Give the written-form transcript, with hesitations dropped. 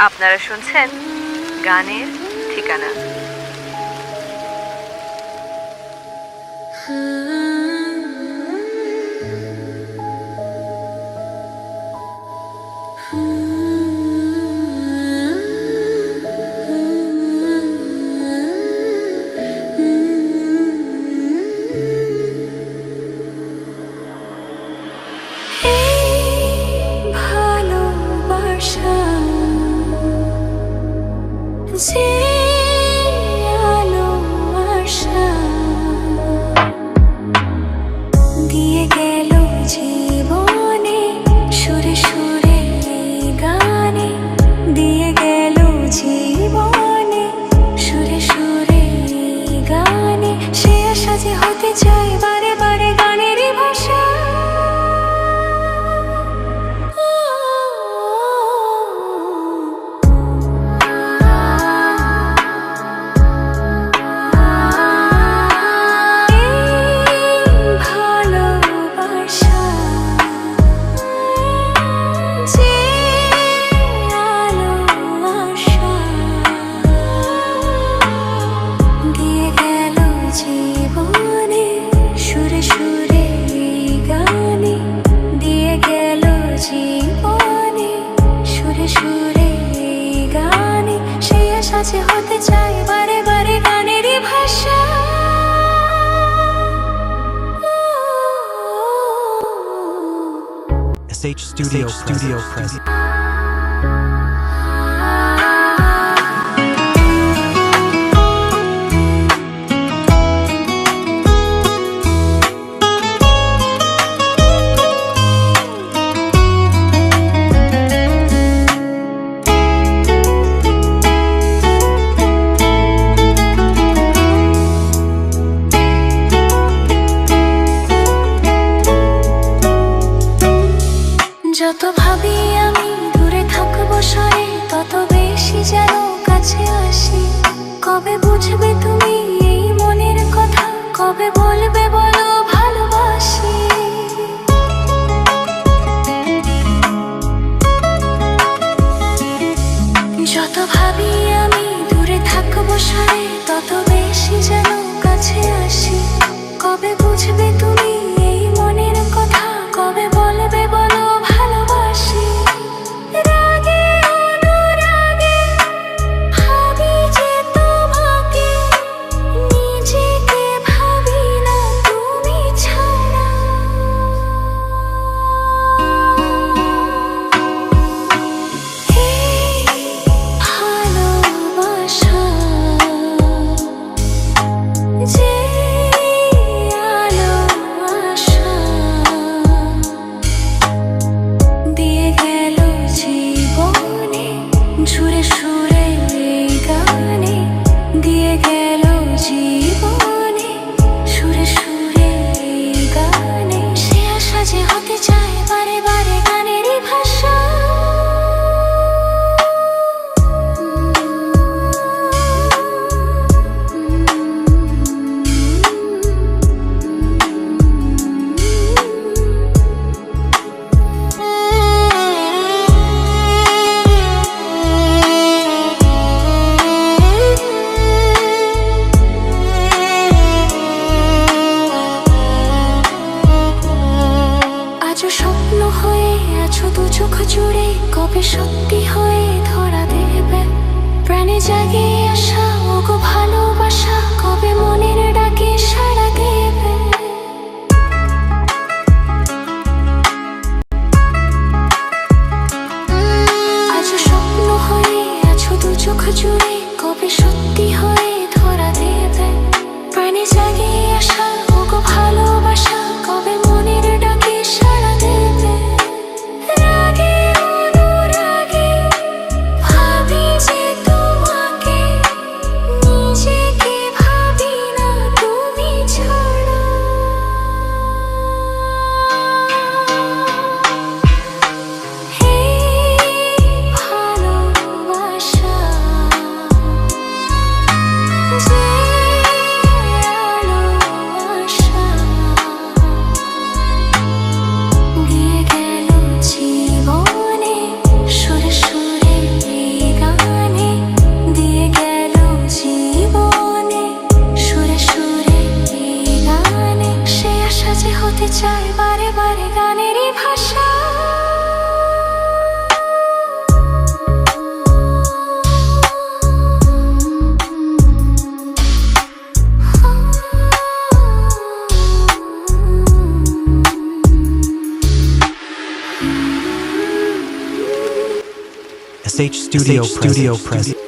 আপনারা শুনছেন গানের ঠিকানা। দিয়ে গেল জীবনে সুরে সুরে গানে, দিয়ে গেল জীবনে সুরে সুরে গানে। সে আশা যে হতে চায় বারে বারে গানেরই ভাষা। হতে চাই বারে বারে গানেরই ভাষা। SH Studio Present. যত ভাবি আমি দূরে থাকবো সরে, তত বেশি যেন কাছে আসি। কবে বুঝবে তুমি এই মনের কথা, কবে বলবে বলো ভালোবাসি। যত ভাবি আমি দূরে থাকবো সরে, তত বেশি যেন কাছে আসি। কবে বুঝবে তুমি এই মনের কথা, কবে বলবে বলো ভালোবাসি। রাগে অনুরাগে ভাবি যে তোমাকে, নিজেকে ভাবি না তুমি ছাড়া। ভালোবাসা যে সুরে সুরে গানে, দিয়ে গেল জীবনে সুরে সুরে গানে। সে আশা যে হতে চায় বারে বারে গানেরই ভাষা। স্বপ্ন হয়ে আছো দু চোখ জুড়ে, কবে সত্যি হয়ে ধরা দেবে প্রাণে জাগে আসা ওগো ভালোবাসা, কবে মনের ডাকে সাড়া দেবে। আজ স্বপ্ন হয়ে আছো দু চোখ জুড়ে, কবে সত্যি হয়ে ধরা দেবে প্রাণে জাগে আসা ওগো ভালোবাসা, কবে মনের ডাকে সাড়া দেবে। রাগে অনুরাগে ভাবি যে তোমাকে, নিজেকে ভাবি না তুমি ছাড়া। হে ভালোবাসা বলতে চাই বারে বারে গানেরই ভাষা। SH Studio Presents.